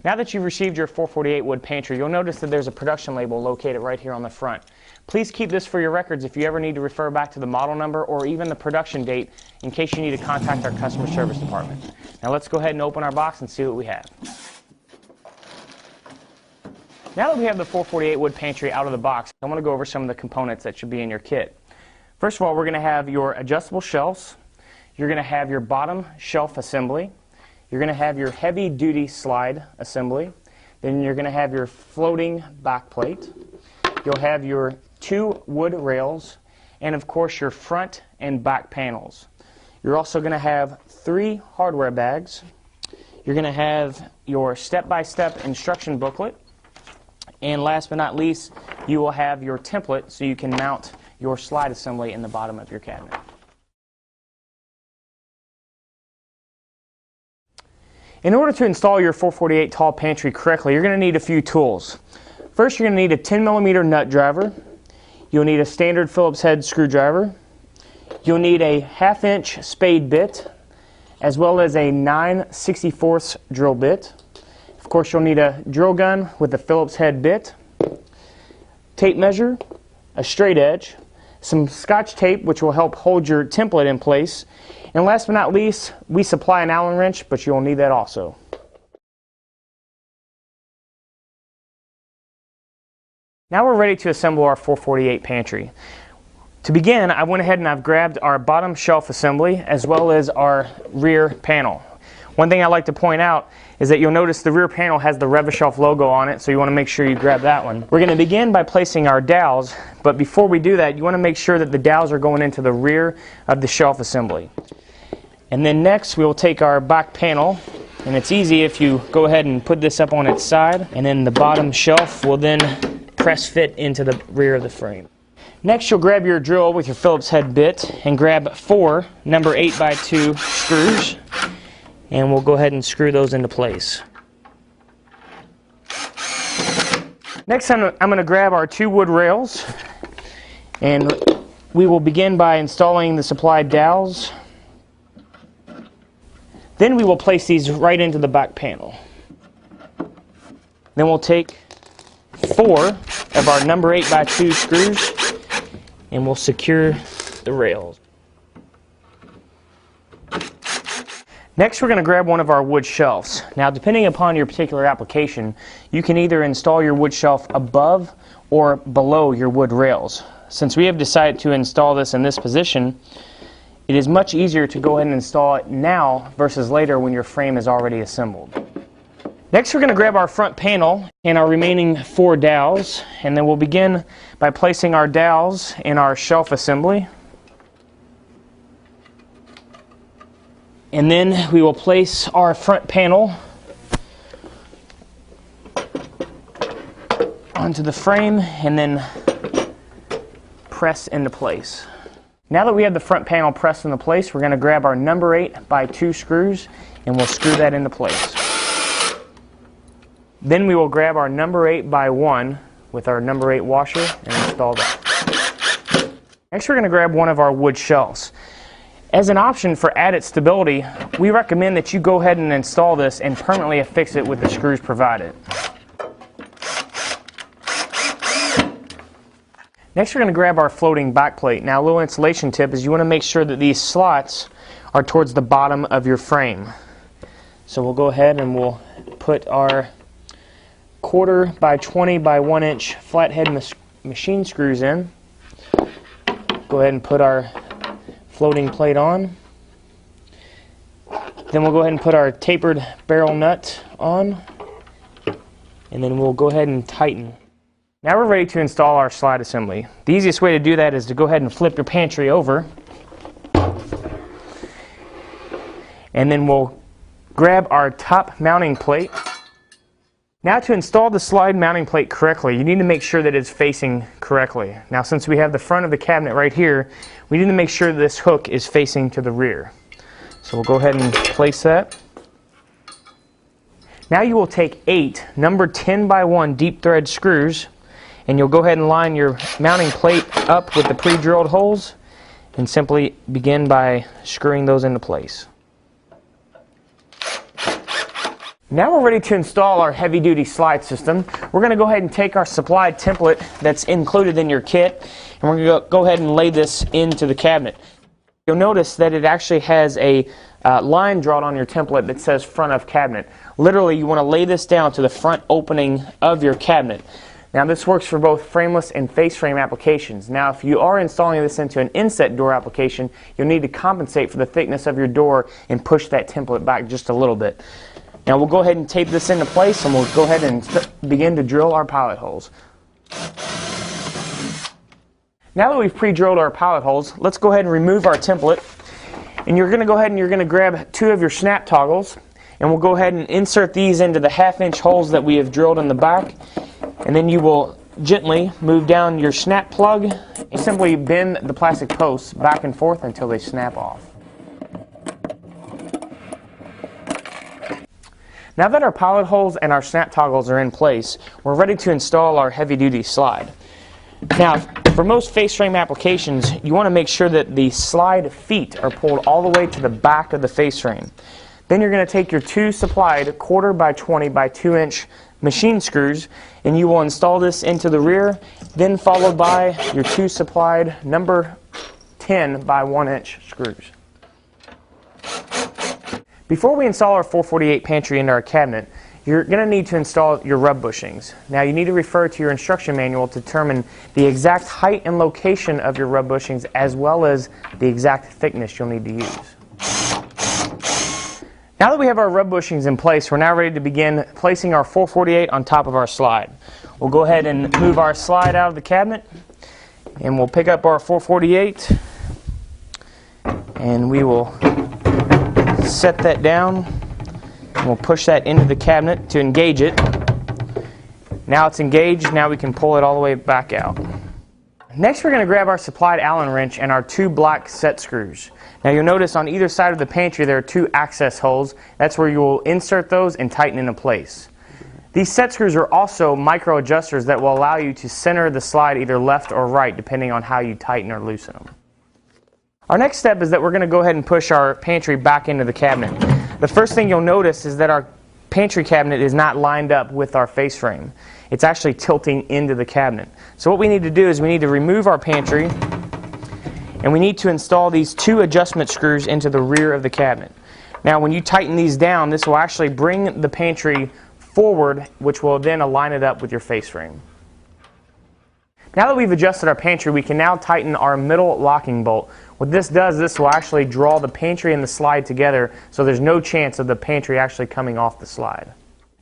Now that you've received your 448 wood pantry, you'll notice that there's a production label located right here on the front. Please keep this for your records if you ever need to refer back to the model number or even the production date in case you need to contact our customer service department. Now let's go ahead and open our box and see what we have. Now that we have the 448 wood pantry out of the box, I want to go over some of the components that should be in your kit. First of all, we're going to have your adjustable shelves. You're going to have your bottom shelf assembly. You're going to have your heavy-duty slide assembly. Then you're going to have your floating back plate. You'll have your 2 wood rails, and of course your front and back panels. You're also going to have 3 hardware bags. You're going to have your step-by-step instruction booklet. And last but not least, you will have your template so you can mount your slide assembly in the bottom of your cabinet. In order to install your 448 tall pantry correctly, you're going to need a few tools. First, you're going to need a 10mm nut driver. You'll need a standard Phillips head screwdriver. You'll need a 1/2 inch spade bit, as well as a 9/64 drill bit. Of course, you'll need a drill gun with a Phillips head bit, tape measure, a straight edge, some Scotch tape which will help hold your template in place, and last but not least, we supply an Allen wrench, but you'll need that also. Now we're ready to assemble our 448 pantry. To begin, I went ahead and I've grabbed our bottom shelf assembly as well as our rear panel. One thing I like to point out is that you'll notice the rear panel has the Rev-A-Shelf logo on it, so you want to make sure you grab that one. We're going to begin by placing our dowels, but before we do that, you want to make sure that the dowels are going into the rear of the shelf assembly. And then next, we will take our back panel, and it's easy if you go ahead and put this up on its side, and then the bottom shelf will then press fit into the rear of the frame. Next, you'll grab your drill with your Phillips head bit and grab 4 number 8x2 screws, and we'll go ahead and screw those into place. Next, I'm going to grab our 2 wood rails, and we will begin by installing the supplied dowels. Then we will place these right into the back panel. Then we'll take 4 of our number 8x2 screws and we'll secure the rails. Next, we're going to grab one of our wood shelves. Now, depending upon your particular application, you can either install your wood shelf above or below your wood rails. Since we have decided to install this in this position, it is much easier to go ahead and install it now versus later when your frame is already assembled. Next, we're going to grab our front panel and our remaining 4 dowels, and then we'll begin by placing our dowels in our shelf assembly. And then we will place our front panel onto the frame and then press into place. Now that we have the front panel pressed into place, we're going to grab our number 8x2 screws and we'll screw that into place. Then we will grab our number 8x1 with our number 8 washer and install that. Next, we're going to grab one of our wood shelves. As an option for added stability, we recommend that you go ahead and install this and permanently affix it with the screws provided. Next, we're going to grab our floating back plate. Now, a little installation tip is you want to make sure that these slots are towards the bottom of your frame. So we'll go ahead and we'll put our 1/4 by 20 by 1 inch flathead machine screws in. Go ahead and put our floating plate on. Then we'll go ahead and put our tapered barrel nut on, and then we'll go ahead and tighten. Now we're ready to install our slide assembly. The easiest way to do that is to go ahead and flip your pantry over, and then we'll grab our top mounting plate. Now, to install the slide mounting plate correctly, you need to make sure that it's facing correctly. Now, since we have the front of the cabinet right here, we need to make sure that this hook is facing to the rear. So we'll go ahead and place that. Now you will take 8 number 10x1 deep thread screws, and you'll go ahead and line your mounting plate up with the pre-drilled holes and simply begin by screwing those into place. Now we're ready to install our heavy-duty slide system. We're going to go ahead and take our supplied template that's included in your kit, and we're going to go ahead and lay this into the cabinet. You'll notice that it actually has a line drawn on your template that says front of cabinet. Literally, you want to lay this down to the front opening of your cabinet. Now this works for both frameless and face frame applications. Now if you are installing this into an inset door application, you'll need to compensate for the thickness of your door and push that template back just a little bit. Now we'll go ahead and tape this into place, and we'll go ahead and begin to drill our pilot holes. Now that we've pre-drilled our pilot holes, let's go ahead and remove our template. And you're going to go ahead and you're going to grab 2 of your snap toggles, and we'll go ahead and insert these into the 1/2-inch holes that we have drilled in the back. And then you will gently move down your snap plug and simply bend the plastic posts back and forth until they snap off. Now that our pilot holes and our snap toggles are in place, we're ready to install our heavy-duty slide. Now, for most face frame applications, you want to make sure that the slide feet are pulled all the way to the back of the face frame. Then you're going to take your 2 supplied 1/4 by 20 by 2-inch machine screws, and you will install this into the rear, then followed by your 2 supplied number 10 by 1-inch screws. Before we install our 448 pantry into our cabinet, you're going to need to install your rub bushings. Now you need to refer to your instruction manual to determine the exact height and location of your rub bushings, as well as the exact thickness you'll need to use. Now that we have our rub bushings in place, we're now ready to begin placing our 448 on top of our slide. We'll go ahead and move our slide out of the cabinet, and we'll pick up our 448, and we will set that down, and we'll push that into the cabinet to engage it. Now it's engaged. Now we can pull it all the way back out. Next, we're going to grab our supplied Allen wrench and our 2 black set screws. Now you'll notice on either side of the pantry there are 2 access holes. That's where you will insert those and tighten into place. These set screws are also micro adjusters that will allow you to center the slide either left or right, depending on how you tighten or loosen them. Our next step is that we're going to go ahead and push our pantry back into the cabinet. The first thing you'll notice is that our pantry cabinet is not lined up with our face frame. It's actually tilting into the cabinet. So what we need to do is we need to remove our pantry, and we need to install these 2 adjustment screws into the rear of the cabinet. Now when you tighten these down, this will actually bring the pantry forward, which will then align it up with your face frame. Now that we've adjusted our pantry, we can now tighten our middle locking bolt. What this does, this will actually draw the pantry and the slide together, so there's no chance of the pantry actually coming off the slide.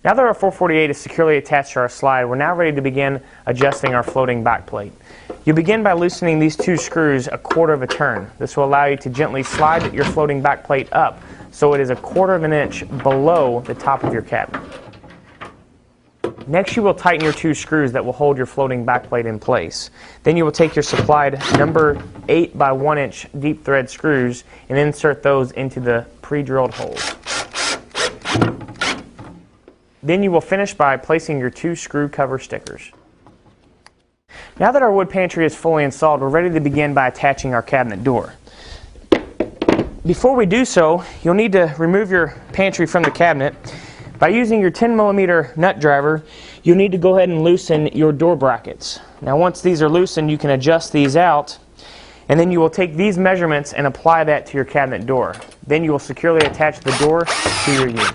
Now that our 448 is securely attached to our slide, we're now ready to begin adjusting our floating back plate. You begin by loosening these 2 screws 1/4 of a turn. This will allow you to gently slide your floating back plate up so it is 1/4 of an inch below the top of your cabinet. Next, you will tighten your 2 screws that will hold your floating backplate in place. Then you will take your supplied number 8 by 1-inch deep thread screws and insert those into the pre-drilled holes. Then you will finish by placing your 2 screw cover stickers. Now that our wood pantry is fully installed, we're ready to begin by attaching our cabinet door. Before we do so, you'll need to remove your pantry from the cabinet. By using your 10mm nut driver, you'll need to go ahead and loosen your door brackets. Now once these are loosened, you can adjust these out, and then you will take these measurements and apply that to your cabinet door. Then you will securely attach the door to your unit.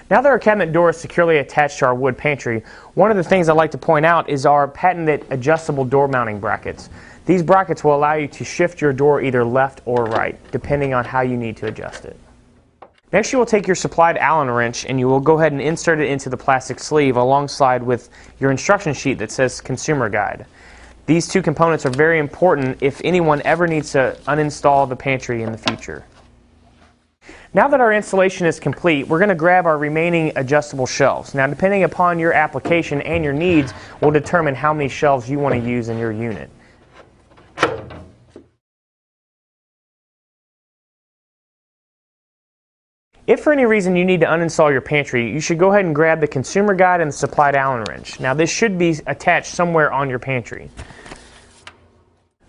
Now that our cabinet door is securely attached to our wood pantry, one of the things I'd like to point out is our patented adjustable door mounting brackets. These brackets will allow you to shift your door either left or right, depending on how you need to adjust it. Next, you will take your supplied Allen wrench and you will go ahead and insert it into the plastic sleeve alongside with your instruction sheet that says Consumer Guide. These 2 components are very important if anyone ever needs to uninstall the pantry in the future. Now that our installation is complete, we're going to grab our remaining adjustable shelves. Now, depending upon your application and your needs, will determine how many shelves you want to use in your unit. If for any reason you need to uninstall your pantry, you should go ahead and grab the Consumer Guide and the supplied Allen wrench. Now this should be attached somewhere on your pantry.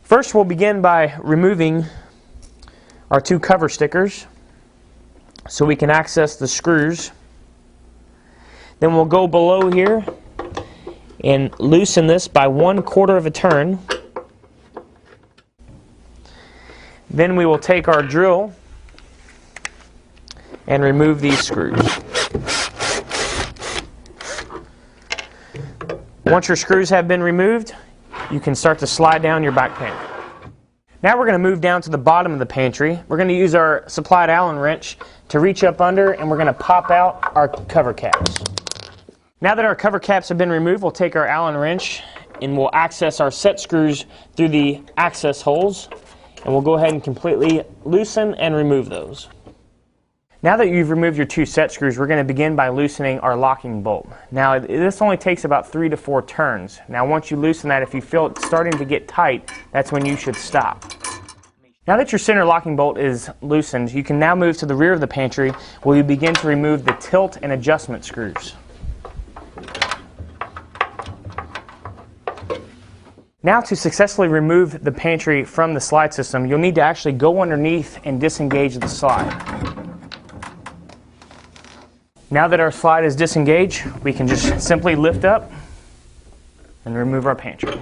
First, we'll begin by removing our 2 cover stickers so we can access the screws Then we'll go below here and loosen this by 1/4 of a turn. Then we will take our drill and remove these screws. Once your screws have been removed, you can start to slide down your back panel. Now we're going to move down to the bottom of the pantry. We're going to use our supplied Allen wrench to reach up under, and we're going to pop out our cover caps. Now that our cover caps have been removed, we'll take our Allen wrench and we'll access our set screws through the access holes, and we'll go ahead and completely loosen and remove those. Now that you've removed your 2 set screws, we're going to begin by loosening our locking bolt. Now this only takes about 3 to 4 turns. Now once you loosen that, if you feel it starting to get tight, that's when you should stop. Now that your center locking bolt is loosened, you can now move to the rear of the pantry where you begin to remove the tilt and adjustment screws. Now to successfully remove the pantry from the slide system, you'll need to actually go underneath and disengage the slide. Now that our slide is disengaged, we can just simply lift up and remove our pantry.